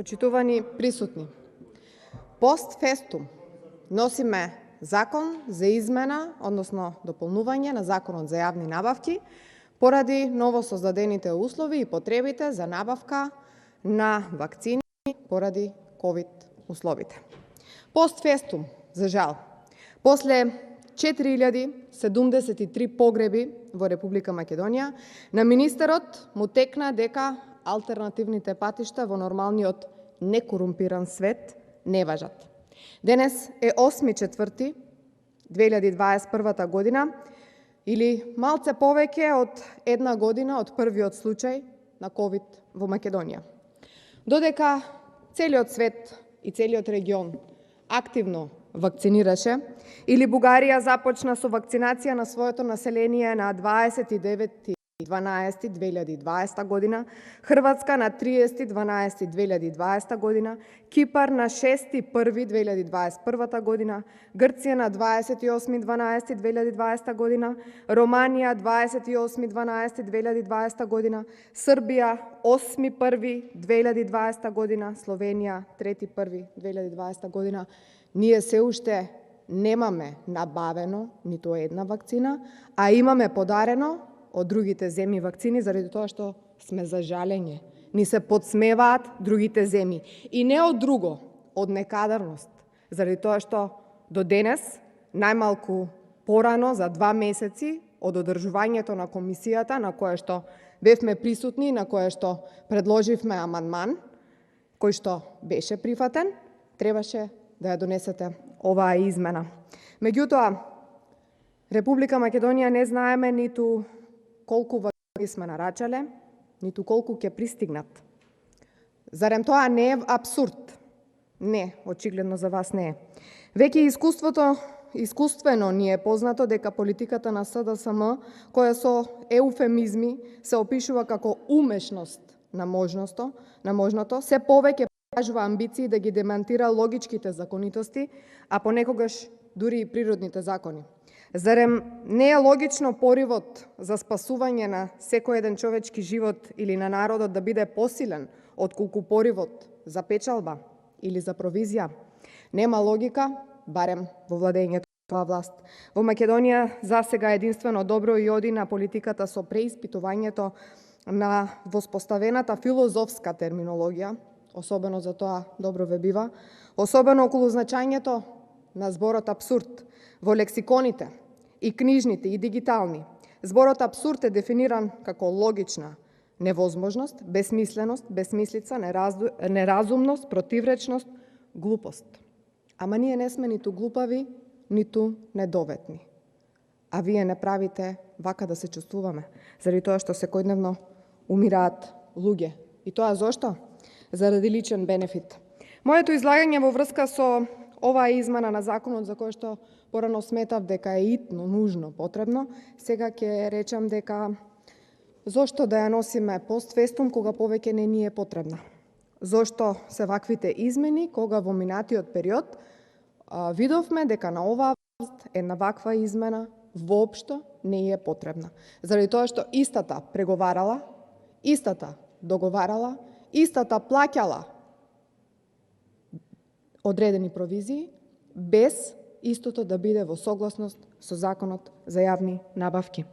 Почитувани присутни, постфестум носиме закон за измена, односно дополнување на Законот за јавни набавки, поради новосоздадените услови и потребите за набавка на вакцини поради ковид условите. Постфестум, за жал, после 4073 погреби во Република Македонија, на министерот му текна дека алтернативните патишта во нормалниот некорумпиран свет не важат. Денес е 8.4.2021 година, или малце повеќе од една година од првиот случај на ковид во Македонија. Додека целиот свет и целиот регион активно вакцинираше, или Бугарија започна со вакцинација на своето население на 29.12.2020 година, Хрватска на 30.12.2020 година, Кипар на 6.1.2021 година, Грција на 28.12.2020 година, Романија 28.12.2020 година, Србија 8.1.2020 година, Словенија 3.1.2020 година. Ние се уште немаме набавено ниту една вакцина, а имаме подарено од другите земји вакцини, заради тоа што сме за жалење. Ни се подсмеваат другите земји. И не од друго, од некадарност. Заради тоа што до денес, најмалку порано за 2 месеци од одржувањето на комисијата, на која што бевме присутни, на која што предложивме амандман, кој што беше прифатен, требаше да ја донесете оваа измена. Меѓутоа, Република Македонија не знаеме ниту колку вакцини сме нарачале, ниту колку ќе пристигнат. Зарем тоа не е апсурд? Не, очигледно за вас не е. Веќе искуствено ни е познато дека политиката на СДСМ, која со еуфемизми се опишува како умешност на можното, се повеќе покажува амбиции да ги демантира логичките законитости, а понекогаш дури и природните закони. Зарем не е логично поривот за спасување на секој еден човечки живот или на народот да биде посилен отколку поривот за печалба или за провизија? Нема логика, барем во владењето на власт. Во Македонија засега единствено добро и оди на политиката со преиспитувањето на воспоставената филозофска терминологија, особено за тоа добро ве бива, особено околу значењето на зборот апсурд. Во лексиконите, и книжните, и дигитални, зборот апсурд е дефиниран како логична невозможност, безсмисленост, безсмислица, неразумност, противречност, глупост. Ама ние не сме ниту глупави, ниту недоветни. А вие не правите вака да се чувствуваме, заради тоа што секојдневно умираат луѓе. И тоа зошто? Заради личен бенефит. Моето излагање во врска со оваа измена на законот, за кој што порано сметав дека е итно, нужно, потребно, сега ќе речам дека зошто да ја носиме постфестум кога повеќе не ни е потребна? Зошто се ваквите измени кога во минатиот период видовме дека на оваа власт една ваква измена воопшто не е потребна? Заради тоа што истата преговарала, истата договарала, истата плаќала одредени провизии, без истото да биде во согласност со Законот за јавни набавки.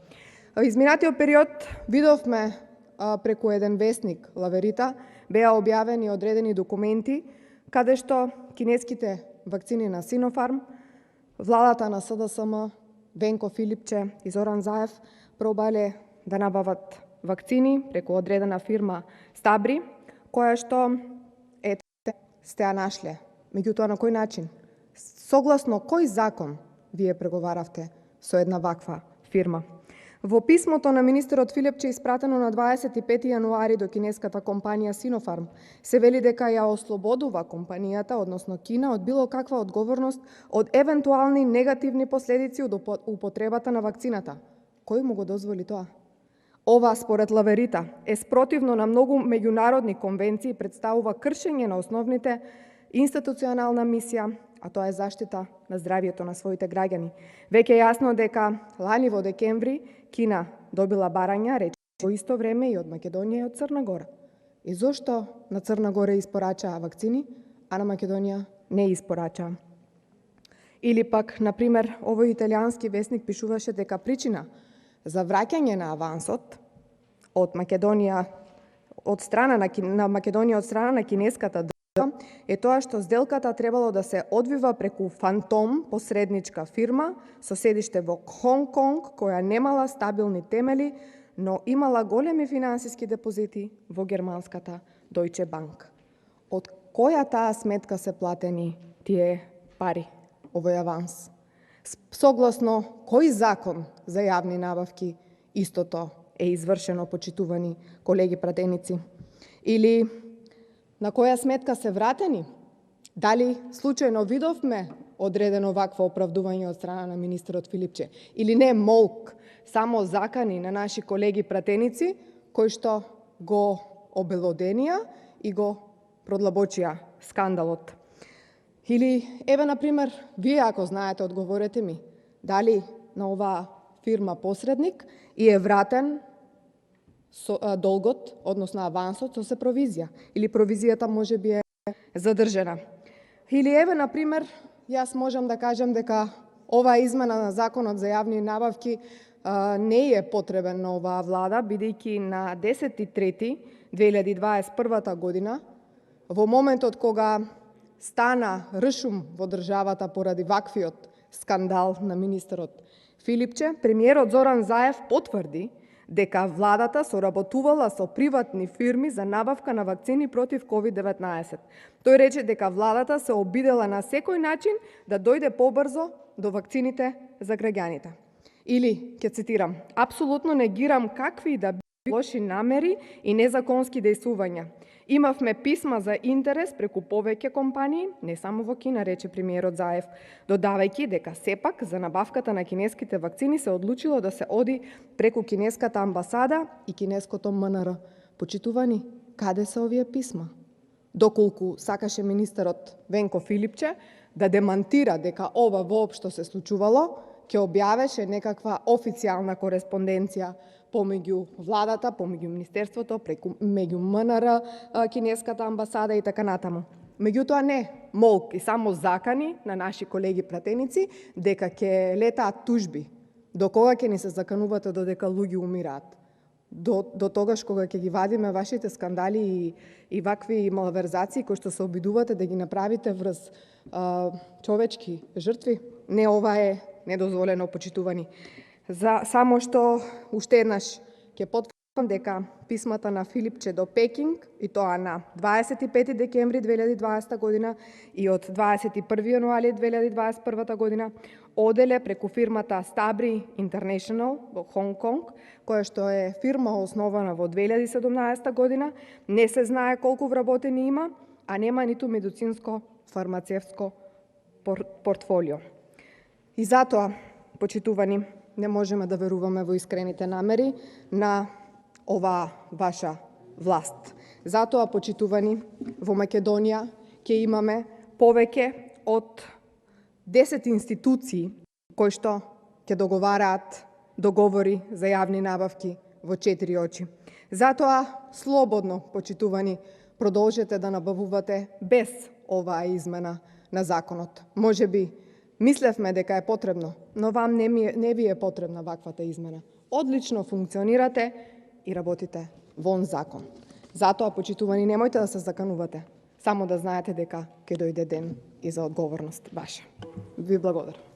Во изминатиот период видовме преку еден весник Лаверита беа објавени одредени документи каде што кинеските вакцини на Синофарм, владата на СДСМ, Венко Филипче и Зоран Заев пробале да набават вакцини преку одредена фирма Стабри, која што сте ја нашле. Меѓутоа, на кој начин? Согласно кој закон вие преговаравте со една ваква фирма? Во писмото на министерот Филипче испратено на 25 јануари до кинеската компанија Синофарм се вели дека ја ослободува компанијата, односно Кина, од било каква одговорност од евентуални негативни последици од употребата на вакцината. Кој му го дозволи тоа? Ова, според Лаверита, е спротивно на многу меѓународни конвенции и представува кршење на основните институционална мисија, а тоа е заштита на здравието на своите граѓани. Веќе е јасно дека лани во декември Кина добила барања, рече во исто време и од Македонија и од Црна Гора. И зошто на Црна Гора испорачаа вакцини, а на Македонија не испорачаа? Или пак, например, овој италијански весник пишуваше дека причина за враќање на авансот од Македонија од страна на Македонија од страна на кинеската држава е тоа што сделката требало да се одвива преку фантом посредничка фирма со седиште во Хонг Конг, која немала стабилни темели, но имала големи финансиски депозити во германската Deutsche Bank. Од која таа сметка се платени тие пари, овој аванс? Согласно кој закон за јавни набавки истото е извршено, почитувани колеги пратеници? Или на која сметка се вратени? Дали случајно видовме одредено вакво оправдување од страна на министерот Филипче? Или не молк, само закани на наши колеги пратеници, кои што го обелоденија и го продлабочија скандалот? Или, еве, например, вие ако знаете, одговорете ми, дали на оваа фирма посредник и е вратен долгот, односно авансот, со се провизија, или провизијата може би е задржена. Или, еве, например, јас можам да кажам дека оваа измена на Законот за јавни набавки не е потребен на оваа влада, бидејќи на 10.3.2021 година, во моментот кога стана ршум во државата поради ваквиот скандал на министерот Филипче, премиерот Зоран Заев потврди дека владата соработувала со приватни фирми за набавка на вакцини против COVID-19. Тој рече дека владата се обидела на секој начин да дојде побрзо до вакцините за граѓаните. Или, ќе цитирам, апсолутно негирам какви да било лоши намери и незаконски дејствувања. Имавме писма за интерес преку повеќе компании, не само во Кина, рече премиерот Заев, додавајќи дека сепак за набавката на кинеските вакцини се одлучило да се оди преку кинеската амбасада и кинеското МНР. Почитувани, каде се овие писма? Доколку сакаше министерот Венко Филипче да демантира дека ова воопшто се случувало, ќе објавеше некаква официјална кореспонденција помеѓу владата, помеѓу министерството, меѓу МНР, кинеската амбасада и така натаму. Меѓутоа не, молк и само закани на наши колеги пратеници дека ќе летаат тужби. До кога ќе ни се заканувате додека луѓе умираат? До тогаш кога ќе ги вадиме вашите скандали и вакви малверзации кои што се обидувате да ги направите врз човечки жртви? Не, ова е недозволено, почитувани. Само што уште еднаш ќе потврдам дека писмата на Филипче до Пекинг, и тоа на 25 декември 2020 година и од 21 јануари 2021 година, оделе преку фирмата Stabri International во Хонг Конг, која што е фирма основана во 2017 година, не се знае колку вработени има, а нема ниту медицинско фармацевско портфолио. И затоа, почитувани, не можеме да веруваме во искрените намери на оваа ваша власт. Затоа, почитувани, во Македонија ќе имаме повеќе од 10 институции кои што ќе договараат договори за јавни набавки во 4 очи. Затоа, слободно, почитувани, продолжете да набавувате без оваа измена на законот. Можеби мислевме дека е потребно, но вам не ви е потребна ваквата измена. Одлично функционирате и работите вон закон. Затоа, почитувани, немојте да се заканувате, само да знаете дека ќе дојде ден и за одговорност ваша. Ви благодарам.